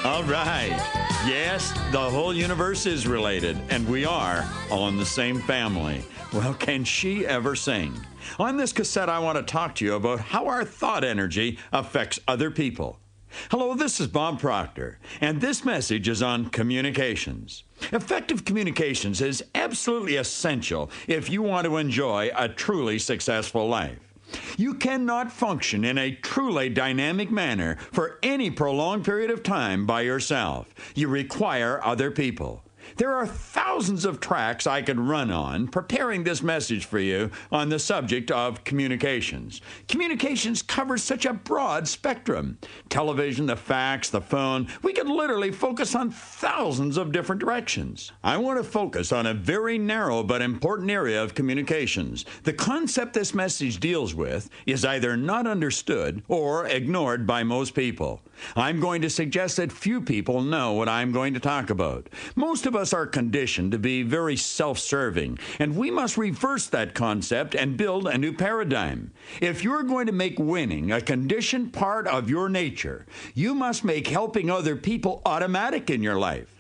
All right. Yes, the whole universe is related, and we are all in the same family. Well, can she ever sing? On this cassette, I want to talk to you about how our thought energy affects other people. Hello, this is Bob Proctor, and this message is on communications. Effective communications is absolutely essential if you want to enjoy a truly successful life. You cannot function in a truly dynamic manner for any prolonged period of time by yourself. You require other people. There are thousands of tracks I could run on preparing this message for you on the subject of communications. Communications covers such a broad spectrum. Television, the fax, the phone, we could literally focus on thousands of different directions. I want to focus on a very narrow but important area of communications. The concept this message deals with is either not understood or ignored by most people. I'm going to suggest that few people know what I'm going to talk about. Most of us are conditioned to be very self-serving, and we must reverse that concept and build a new paradigm. If you're going to make winning a conditioned part of your nature, you must make helping other people automatic in your life.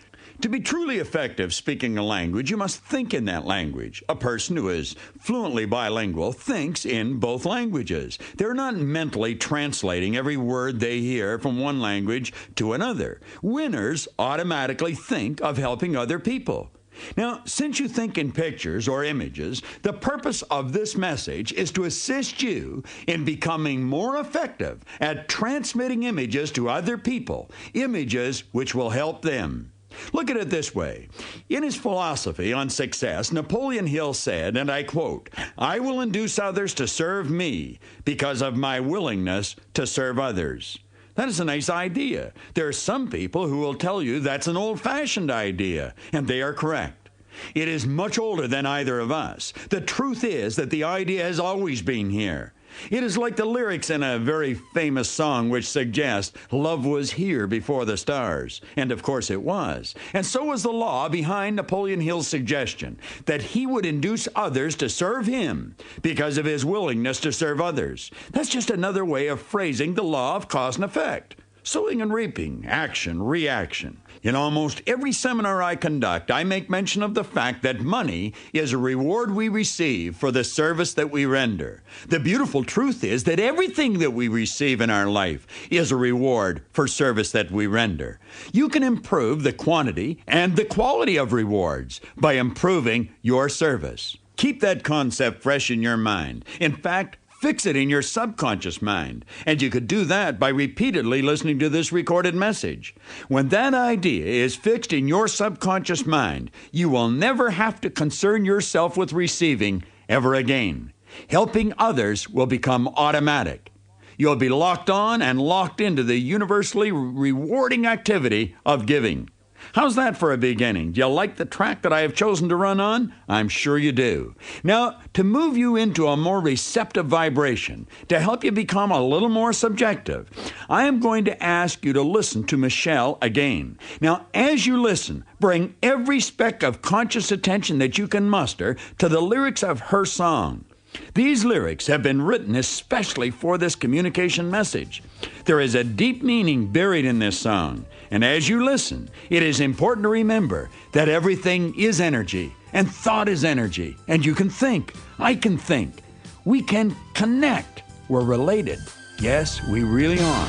To be truly effective speaking a language, you must think in that language. A person who is fluently bilingual thinks in both languages. They're not mentally translating every word they hear from one language to another. Winners automatically think of helping other people. Now, since you think in pictures or images, the purpose of this message is to assist you in becoming more effective at transmitting images to other people, images which will help them. Look at it this way. In his philosophy on success, Napoleon Hill said, and I quote, "I will induce others to serve me because of my willingness to serve others." That is a nice idea. There are some people who will tell you that's an old-fashioned idea, and they are correct. It is much older than either of us. The truth is that the idea has always been here. It is like the lyrics in a very famous song which suggests love was here before the stars. And of course it was. And so was the law behind Napoleon Hill's suggestion that he would induce others to serve him because of his willingness to serve others. That's just another way of phrasing the law of cause and effect. Sowing and reaping, action, reaction. In almost every seminar I conduct, I make mention of the fact that money is a reward we receive for the service that we render. The beautiful truth is that everything that we receive in our life is a reward for service that we render. You can improve the quantity and the quality of rewards by improving your service. Keep that concept fresh in your mind. In fact, fix it in your subconscious mind, and you could do that by repeatedly listening to this recorded message. When that idea is fixed in your subconscious mind, you will never have to concern yourself with receiving ever again. Helping others will become automatic. You'll be locked on and locked into the universally rewarding activity of giving. How's that for a beginning? Do you like the track that I have chosen to run on? I'm sure you do. Now, to move you into a more receptive vibration, to help you become a little more subjective, I am going to ask you to listen to Michelle again. Now, as you listen, bring every speck of conscious attention that you can muster to the lyrics of her song. These lyrics have been written especially for this communication message. There is a deep meaning buried in this song, and as you listen, it is important to remember that everything is energy, and thought is energy, and you can think, I can think, we can connect, we're related. Yes, we really are.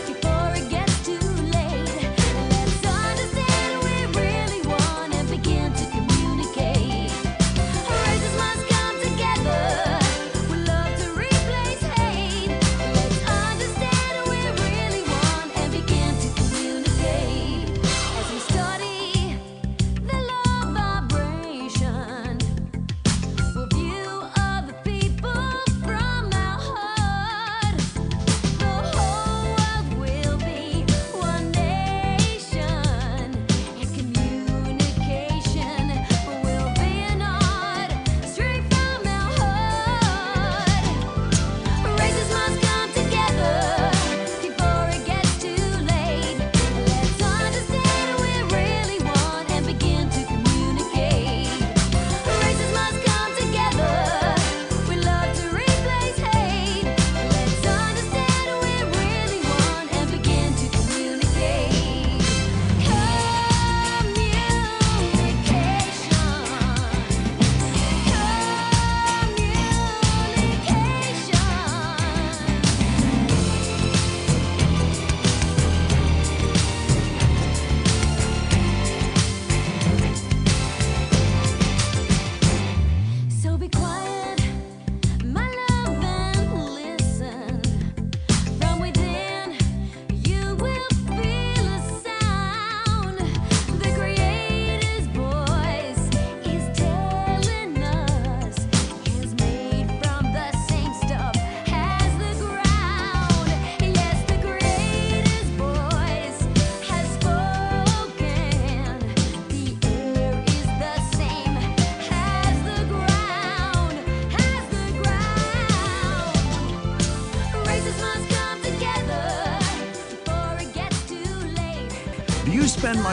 Before it gets too late, let's understand we're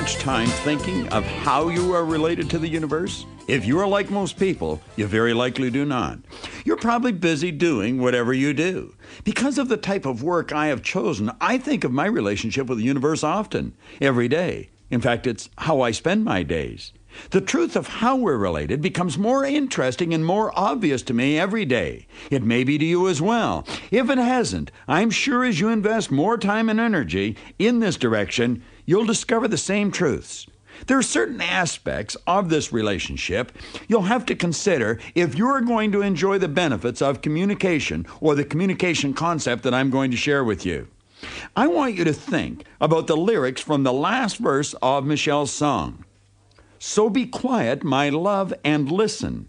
much time thinking of how you are related to the universe? If you are like most people, you very likely do not. You're probably busy doing whatever you do. Because of the type of work I have chosen, I think of my relationship with the universe often, every day. In fact, it's how I spend my days. The truth of how we're related becomes more interesting and more obvious to me every day. It may be to you as well. If it hasn't, I'm sure as you invest more time and energy in this direction, you'll discover the same truths. There are certain aspects of this relationship you'll have to consider if you're going to enjoy the benefits of communication or the communication concept that I'm going to share with you. I want you to think about the lyrics from the last verse of Michelle's song. So be quiet, my love, and listen.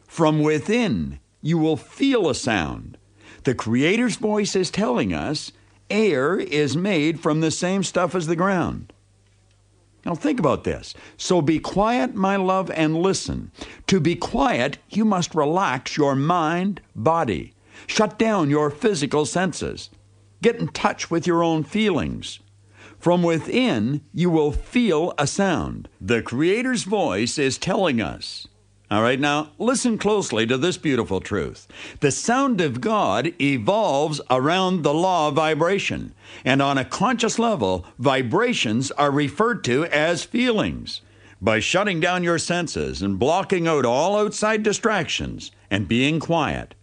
From within, you will feel a sound. The Creator's voice is telling us air is made from the same stuff as the ground. Now think about this. So be quiet, my love, and listen. To be quiet, you must relax your mind, body. Shut down your physical senses. Get in touch with your own feelings. From within, you will feel a sound. The Creator's voice is telling us. All right, now listen closely to this beautiful truth. The sound of God evolves around the law of vibration. And on a conscious level, vibrations are referred to as feelings. By shutting down your senses and blocking out all outside distractions and being quiet,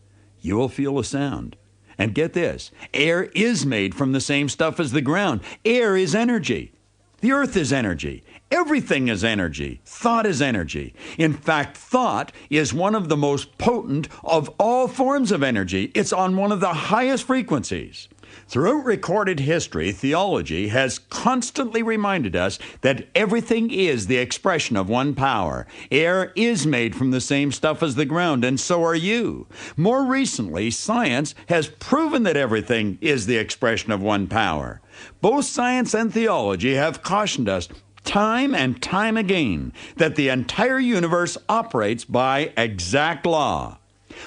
you will feel a sound. And get this, air is made from the same stuff as the ground. Air is energy. The earth is energy. Everything is energy. Thought is energy. In fact, thought is one of the most potent of all forms of energy. It's on one of the highest frequencies. Throughout recorded history, theology has constantly reminded us that everything is the expression of one power. Air is made from the same stuff as the ground, and so are you. More recently, science has proven that everything is the expression of one power. Both science and theology have cautioned us time and time again that the entire universe operates by exact law.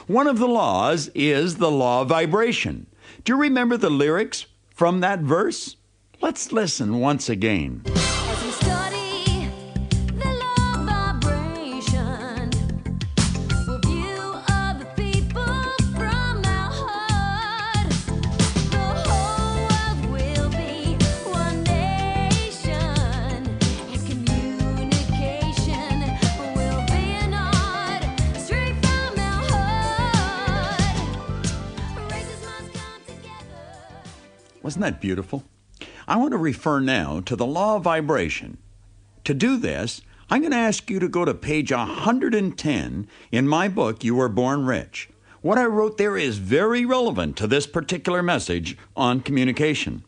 One of the laws is the law of vibration. Do you remember the lyrics from that verse? Let's listen once again. As we study the law of vibration, we'll view other people from our heart. The whole world will be one nation, and communication will be an art straight from our heart. Races must come together. Wasn't that beautiful? I want to refer now to the law of vibration. To do this, I'm going to ask you to go to page 110 in my book, You Were Born Rich. What I wrote there is very relevant to this particular message on communication.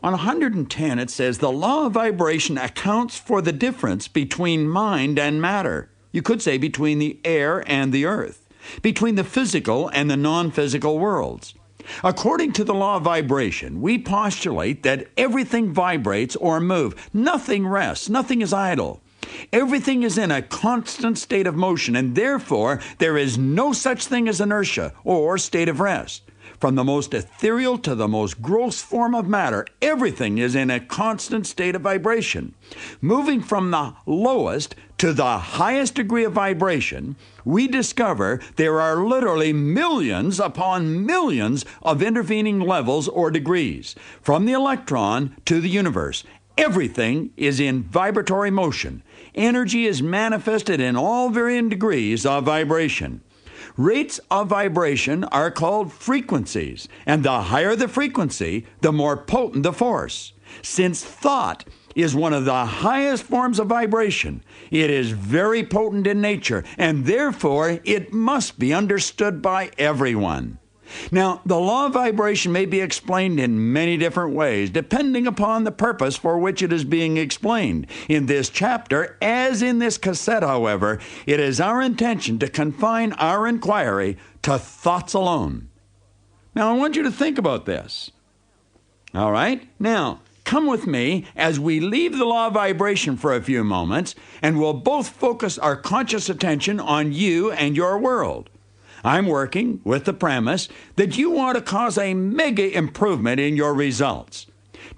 On 110, it says, the law of vibration accounts for the difference between mind and matter. You could say between the air and the earth, between the physical and the non-physical worlds. According to the law of vibration, we postulate that everything vibrates or moves. Nothing rests. Nothing is idle. Everything is in a constant state of motion, and therefore there is no such thing as inertia or state of rest. From the most ethereal to the most gross form of matter, everything is in a constant state of vibration. Moving from the lowest to the highest degree of vibration, we discover there are literally millions upon millions of intervening levels or degrees. From the electron to the universe, everything is in vibratory motion. Energy is manifested in all varying degrees of vibration. Rates of vibration are called frequencies, and the higher the frequency, the more potent the force. Since thought is one of the highest forms of vibration, it is very potent in nature, and therefore it must be understood by everyone. Now, the law of vibration may be explained in many different ways, depending upon the purpose for which it is being explained. In this chapter, as in this cassette, however, it is our intention to confine our inquiry to thoughts alone. Now, I want you to think about this. All right? Now, come with me as we leave the law of vibration for a few moments, and we'll both focus our conscious attention on you and your world. I'm working with the premise that you want to cause a mega improvement in your results.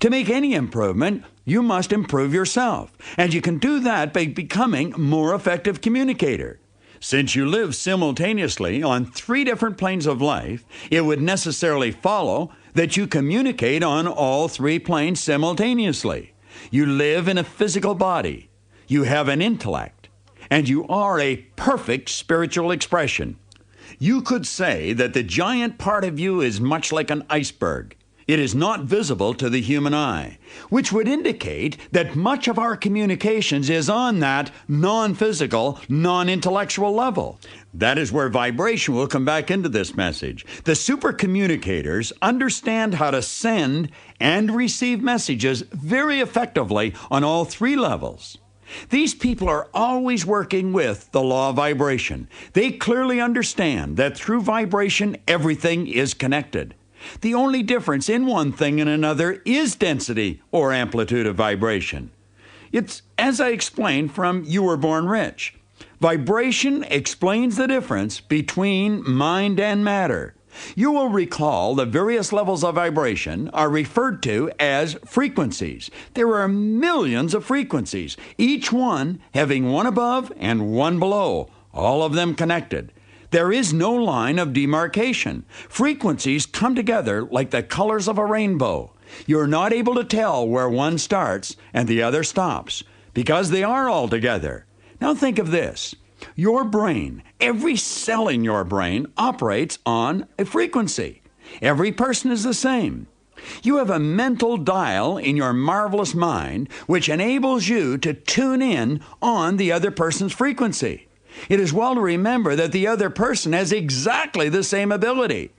To make any improvement, You must improve yourself, and you can do that by becoming a more effective communicator. Since you live simultaneously on 3 different planes of life, it would necessarily follow that you communicate on all 3 planes simultaneously. You live in a physical body, you have an intellect, and you are a perfect spiritual expression. You could say that the giant part of you is much like an iceberg. It is not visible to the human eye, which would indicate that much of our communications is on that non-physical, non-intellectual level. That is where vibration will come back into this message. The super communicators understand how to send and receive messages very effectively on all 3 levels. These people are always working with the law of vibration. They clearly understand that through vibration, everything is connected. The only difference in one thing and another is density or amplitude of vibration. It's, as I explained from You Were Born Rich. Vibration explains the difference between mind and matter. You will recall the various levels of vibration are referred to as frequencies. There are millions of frequencies, each one having one above and one below, all of them connected. There is no line of demarcation. Frequencies come together like the colors of a rainbow. You're not able to tell where one starts and the other stops because they are all together. Now think of this. Your brain, every cell in your brain operates on a frequency. Every person is the same. You have a mental dial in your marvelous mind which enables you to tune in on the other person's frequency. It is well to remember that the other person has exactly the same ability.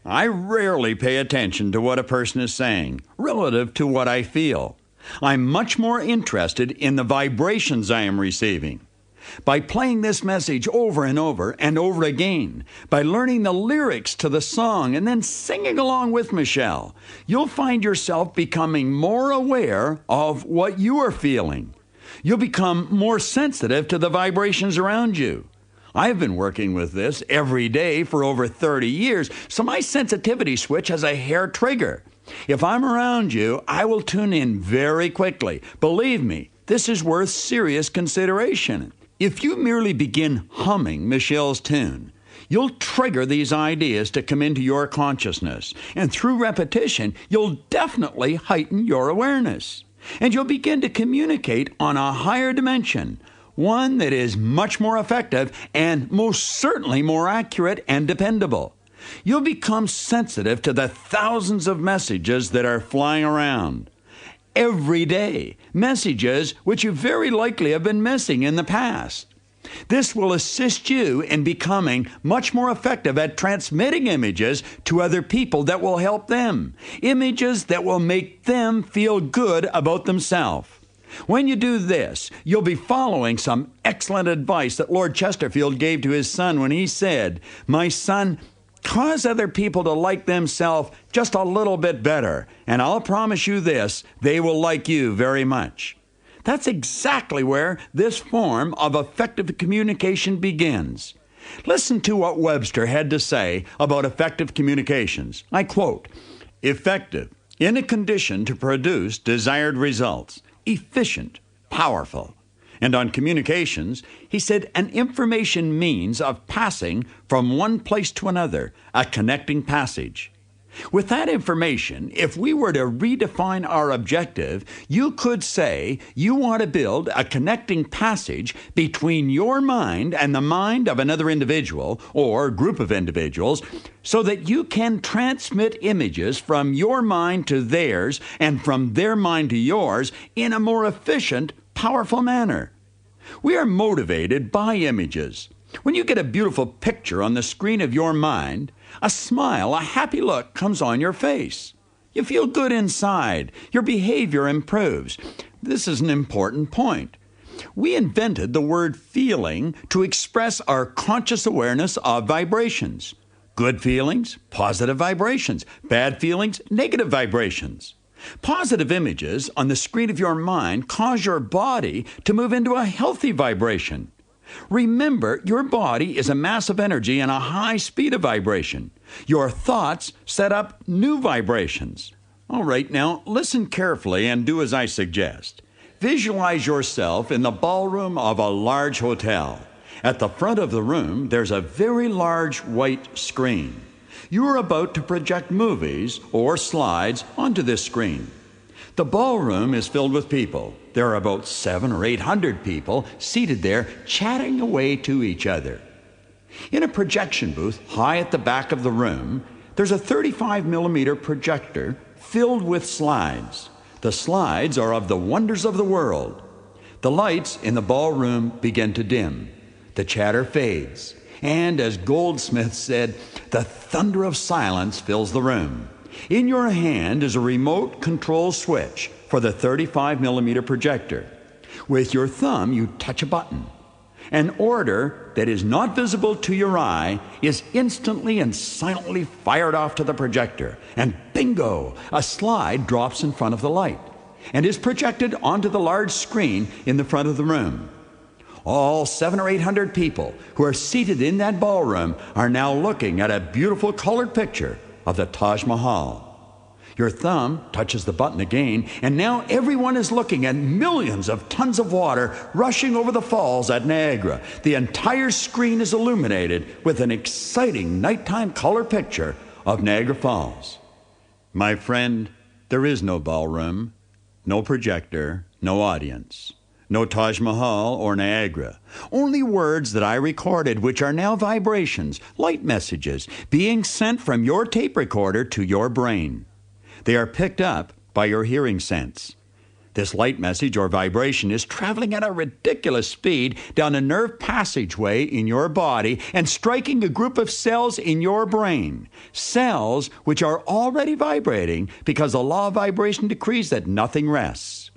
I rarely pay attention to what a person is saying relative to what I feel. I'm much more interested in the vibrations I am receiving. By playing this message over and over and over again, by learning the lyrics to the song and then singing along with Michelle, you'll find yourself becoming more aware of what you are feeling. You'll become more sensitive to the vibrations around you. I've been working with this every day for over 30 years, so my sensitivity switch has a hair trigger. If I'm around you, I will tune in very quickly. Believe me, this is worth serious consideration. If you merely begin humming Michelle's tune, you'll trigger these ideas to come into your consciousness, and through repetition, you'll definitely heighten your awareness. And you'll begin to communicate on a higher dimension, one that is much more effective and most certainly more accurate and dependable. You'll become sensitive to the thousands of messages that are flying around every day, messages which you very likely have been missing in the past. This will assist you in becoming much more effective at transmitting images to other people that will help them, images that will make them feel good about themselves. When you do this, you'll be following some excellent advice that Lord Chesterfield gave to his son when he said, "My son, cause other people to like themselves just a little bit better, and I'll promise you this, they will like you very much." That's exactly where this form of effective communication begins. Listen to what Webster had to say about effective communications. I quote, "Effective, in a condition to produce desired results, efficient, powerful." And on communications, he said, "An information means of passing from one place to another, a connecting passage." With that information, if we were to redefine our objective, you could say you want to build a connecting passage between your mind and the mind of another individual or group of individuals so that you can transmit images from your mind to theirs and from their mind to yours in a more efficient, powerful manner. We are motivated by images. When you get a beautiful picture on the screen of your mind, a smile, a happy look comes on your face. You feel good inside. Your behavior improves. This is an important point. We invented the word feeling to express our conscious awareness of vibrations. Good feelings, positive vibrations. Bad feelings, negative vibrations. Positive images on the screen of your mind cause your body to move into a healthy vibration. Remember, your body is a mass of energy and a high speed of vibration. Your thoughts set up new vibrations. All right, now listen carefully and do as I suggest. Visualize yourself in the ballroom of a large hotel. At the front of the room, there's a very large white screen. You are about to project movies or slides onto this screen. The ballroom is filled with people. There are about 700 or 800 people seated there chatting away to each other. In a projection booth high at the back of the room, there's a 35-millimeter projector filled with slides. The slides are of the wonders of the world. The lights in the ballroom begin to dim. The chatter fades. And as Goldsmith said, the thunder of silence fills the room. In your hand is a remote control switch for the 35-millimeter projector. With your thumb, you touch a button. An order that is not visible to your eye is instantly and silently fired off to the projector. And bingo, a slide drops in front of the light and is projected onto the large screen in the front of the room. All 700 or 800 people who are seated in that ballroom are now looking at a beautiful colored picture of the Taj Mahal. Your thumb touches the button again, and now everyone is looking at millions of tons of water rushing over the falls at Niagara. The entire screen is illuminated with an exciting nighttime color picture of Niagara Falls. My friend, there is no ballroom, no projector, no audience. No Taj Mahal or Niagara. Only words that I recorded, which are now vibrations, light messages, being sent from your tape recorder to your brain. They are picked up by your hearing sense. This light message or vibration is traveling at a ridiculous speed down a nerve passageway in your body and striking a group of cells in your brain. Cells which are already vibrating because the law of vibration decrees that nothing rests.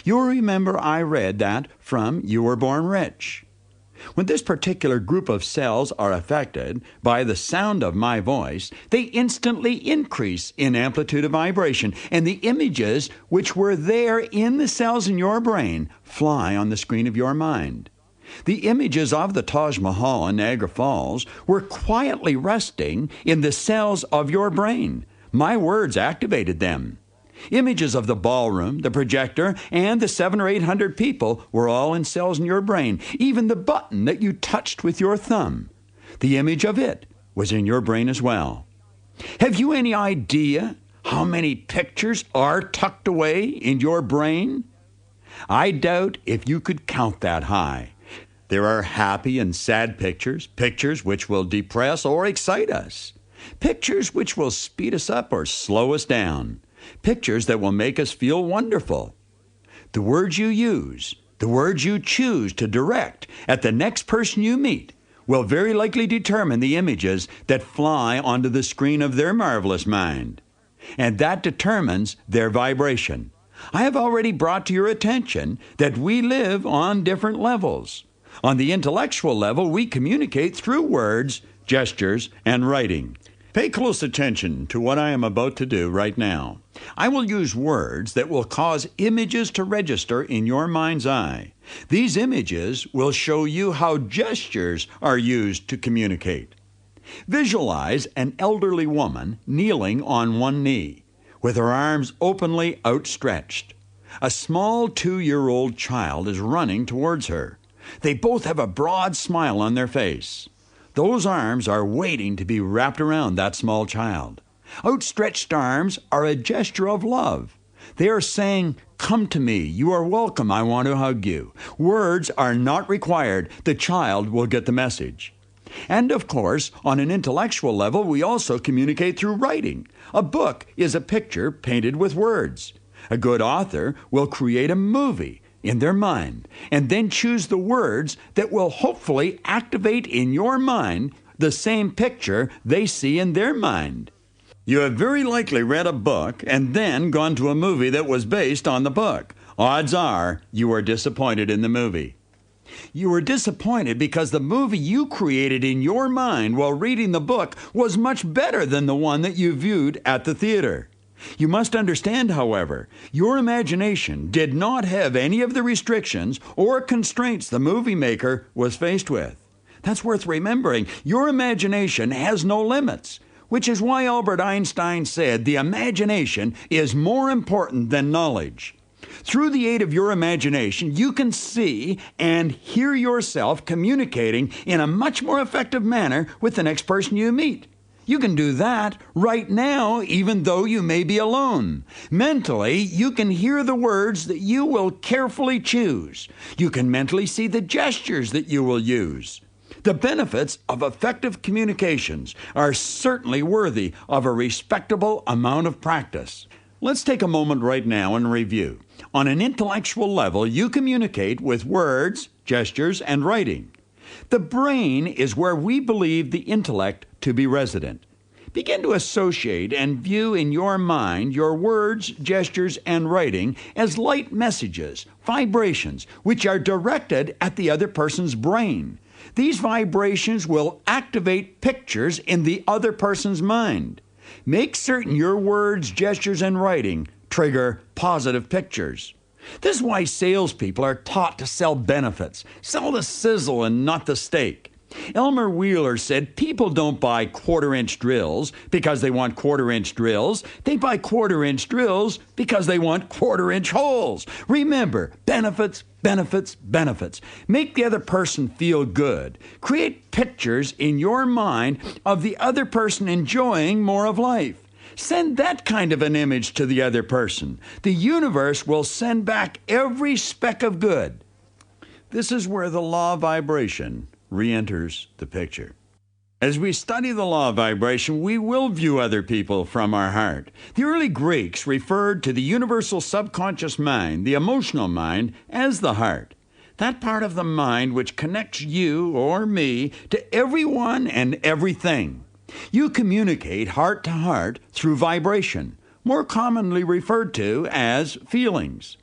You'll remember I read that from You Were Born Rich. When this particular group of cells are affected by the sound of my voice, they instantly increase in amplitude of vibration, and the images which were there in the cells in your brain fly on the screen of your mind. The images of the Taj Mahal and Niagara Falls were quietly resting in the cells of your brain. My words activated them. Images of the ballroom, the projector, and the 700 or 800 people were all in cells in your brain. Even the button that you touched with your thumb, the image of it was in your brain as well. Have you any idea how many pictures are tucked away in your brain? I doubt if you could count that high. There are happy and sad pictures, pictures which will depress or excite us, pictures which will speed us up or slow us down. Pictures that will make us feel wonderful. The words you use, the words you choose to direct at the next person you meet will very likely determine the images that fly onto the screen of their marvelous mind. And that determines their vibration. I have already brought to your attention that we live on different levels. On the intellectual level, we communicate through words, gestures, and writing. Pay close attention to what I am about to do right now. I will use words that will cause images to register in your mind's eye. These images will show you how gestures are used to communicate. Visualize an elderly woman kneeling on one knee, with her arms openly outstretched. A small 2-year-old child is running towards her. They both have a broad smile on their face. Those arms are waiting to be wrapped around that small child. Outstretched arms are a gesture of love. They are saying, "Come to me, you are welcome, I want to hug you." Words are not required. The child will get the message. And of course, on an intellectual level, we also communicate through writing. A book is a picture painted with words. A good author will create a movie in their mind, and then choose the words that will hopefully activate in your mind the same picture they see in their mind. You have very likely read a book and then gone to a movie that was based on the book. Odds are you were disappointed in the movie. You were disappointed because the movie you created in your mind while reading the book was much better than the one that you viewed at the theater. You must understand, however, your imagination did not have any of the restrictions or constraints the movie maker was faced with. That's worth remembering. Your imagination has no limits. which is why Albert Einstein said the imagination is more important than knowledge. Through the aid of your imagination, you can see and hear yourself communicating in a much more effective manner with the next person you meet. You can do that right now, even though you may be alone. Mentally, you can hear the words that you will carefully choose. You can mentally see the gestures that you will use. The benefits of effective communications are certainly worthy of a respectable amount of practice. Let's take a moment right now and review. On an intellectual level, you communicate with words, gestures, and writing. The brain is where we believe the intellect to be resident. Begin to associate and view in your mind your words, gestures, and writing as light messages, vibrations, which are directed at the other person's brain. These vibrations will activate pictures in the other person's mind. Make certain your words, gestures, and writing trigger positive pictures. This is why salespeople are taught to sell benefits. Sell the sizzle and not the steak. Elmer Wheeler said people don't buy quarter-inch drills because they want quarter-inch drills. They buy quarter-inch drills because they want quarter-inch holes. Remember, benefits, benefits, benefits. Make the other person feel good. Create pictures in your mind of the other person enjoying more of life. Send that kind of an image to the other person. The universe will send back every speck of good. This is where the law of vibration re-enters the picture. As we study the law of vibration, we will view other people from our heart. The early Greeks referred to the universal subconscious mind, the emotional mind, as the heart. That part of the mind which connects you or me to everyone and everything. You communicate heart to heart through vibration, more commonly referred to as feelings.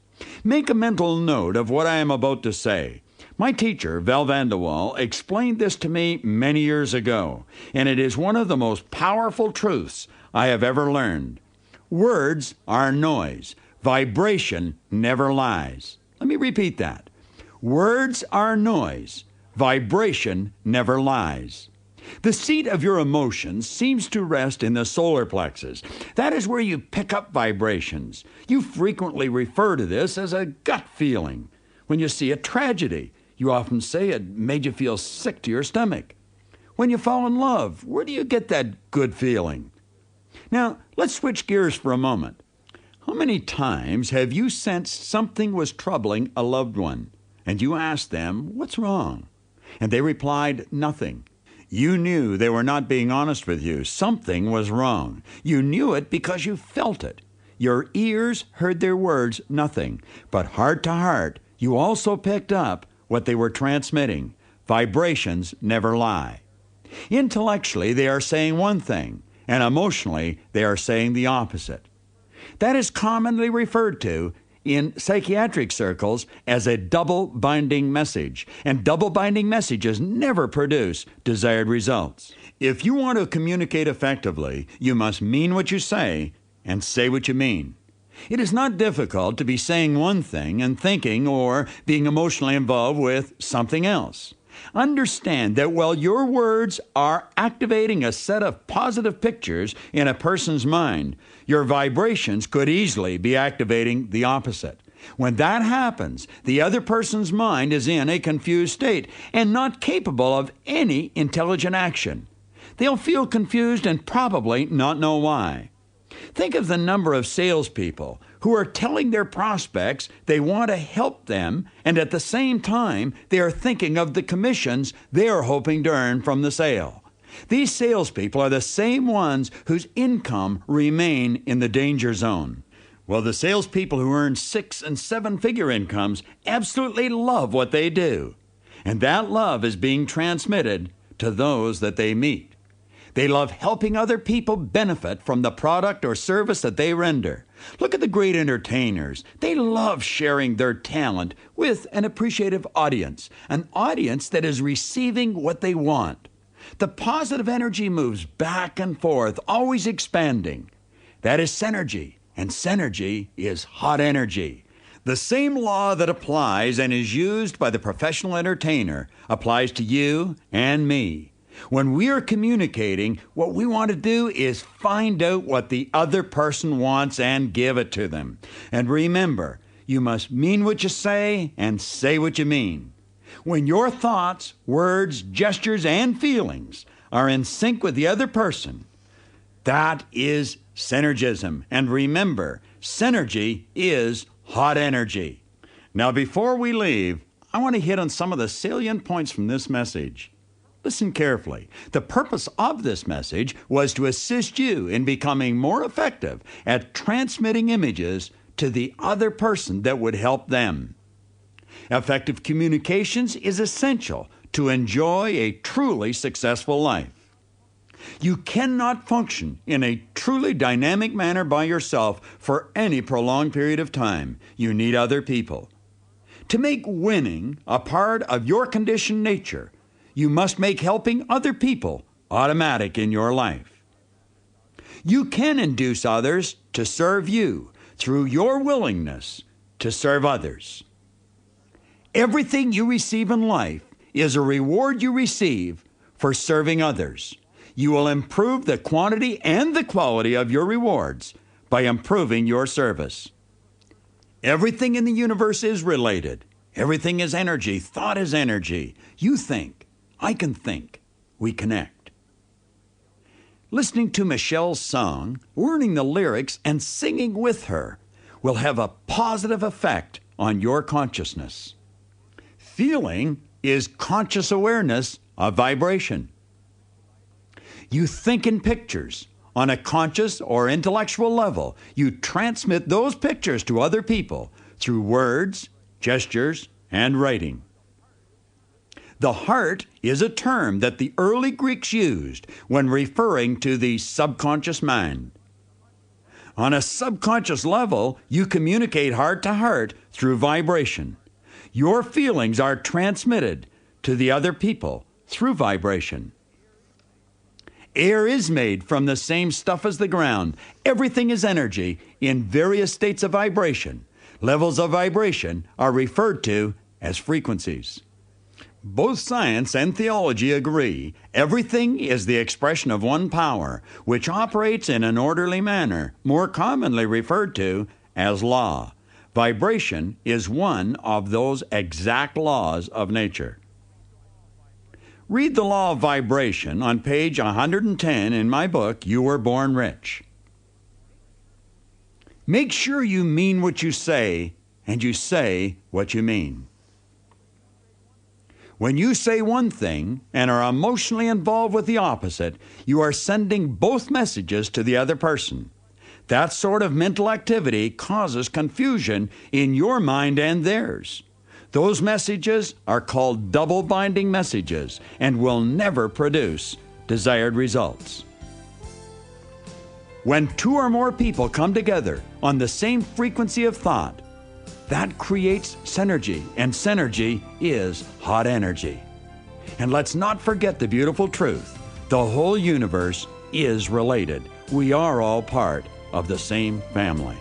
Make a mental note of what I am about to say. My teacher, Val Vanderwall, explained this to me many years ago, and it is one of the most powerful truths I have ever learned. Words are noise. Vibration never lies. Let me repeat that. Words are noise. Vibration never lies. The seat of your emotions seems to rest in the solar plexus. That is where you pick up vibrations. You frequently refer to this as a gut feeling. When you see a tragedy, you often say it made you feel sick to your stomach. When you fall in love, where do you get that good feeling? Now, let's switch gears for a moment. How many times have you sensed something was troubling a loved one, and you asked them, "What's wrong?" And they replied, "Nothing." You knew they were not being honest with you. Something was wrong. You knew it because you felt it. Your ears heard their words, "nothing," but heart to heart, you also picked up what they were transmitting. Vibrations never lie. Intellectually, they are saying one thing, and emotionally, they are saying the opposite. That is commonly referred to in psychiatric circles as a double-binding message, and double-binding messages never produce desired results. If you want to communicate effectively, you must mean what you say and say what you mean. It is not difficult to be saying one thing and thinking or being emotionally involved with something else. Understand that while your words are activating a set of positive pictures in a person's mind, your vibrations could easily be activating the opposite. When that happens, the other person's mind is in a confused state and not capable of any intelligent action. They'll feel confused and probably not know why. Think of the number of salespeople who are telling their prospects they want to help them, and at the same time, they are thinking of the commissions they are hoping to earn from the sale. These salespeople are the same ones whose income remain in the danger zone. Well, the salespeople who earn 6- and 7-figure incomes absolutely love what they do, and that love is being transmitted to those that they meet. They love helping other people benefit from the product or service that they render. Look at the great entertainers. They love sharing their talent with an appreciative audience, an audience that is receiving what they want. The positive energy moves back and forth, always expanding. That is synergy, and synergy is hot energy. The same law that applies and is used by the professional entertainer applies to you and me. When we are communicating, what we want to do is find out what the other person wants and give it to them. And remember, you must mean what you say and say what you mean. When your thoughts, words, gestures, and feelings are in sync with the other person, that is synergism. And remember, synergy is hot energy. Now, before we leave, I want to hit on some of the salient points from this message. Listen carefully. The purpose of this message was to assist you in becoming more effective at transmitting images to the other person that would help them. Effective communications is essential to enjoy a truly successful life. You cannot function in a truly dynamic manner by yourself for any prolonged period of time. You need other people. To make winning a part of your conditioned nature, you must make helping other people automatic in your life. You can induce others to serve you through your willingness to serve others. Everything you receive in life is a reward you receive for serving others. You will improve the quantity and the quality of your rewards by improving your service. Everything in the universe is related. Everything is energy. Thought is energy. You think. I can think. We connect. Listening to Michelle's song, learning the lyrics, and singing with her will have a positive effect on your consciousness. Feeling is conscious awareness of vibration. You think in pictures. On a conscious or intellectual level, you transmit those pictures to other people through words, gestures, and writing. The heart is a term that the early Greeks used when referring to the subconscious mind. On a subconscious level, you communicate heart to heart through vibration. Your feelings are transmitted to the other people through vibration. Air is made from the same stuff as the ground. Everything is energy in various states of vibration. Levels of vibration are referred to as frequencies. Both science and theology agree everything is the expression of one power, which operates in an orderly manner, more commonly referred to as law. Vibration is one of those exact laws of nature. Read the law of vibration on page 110 in my book, You Were Born Rich. Make sure you mean what you say, and you say what you mean. When you say one thing and are emotionally involved with the opposite, you are sending both messages to the other person. That sort of mental activity causes confusion in your mind and theirs. Those messages are called double binding messages and will never produce desired results. When two or more people come together on the same frequency of thought, that creates synergy, and synergy is hot energy. And let's not forget the beautiful truth. The whole universe is related. We are all part of the same family.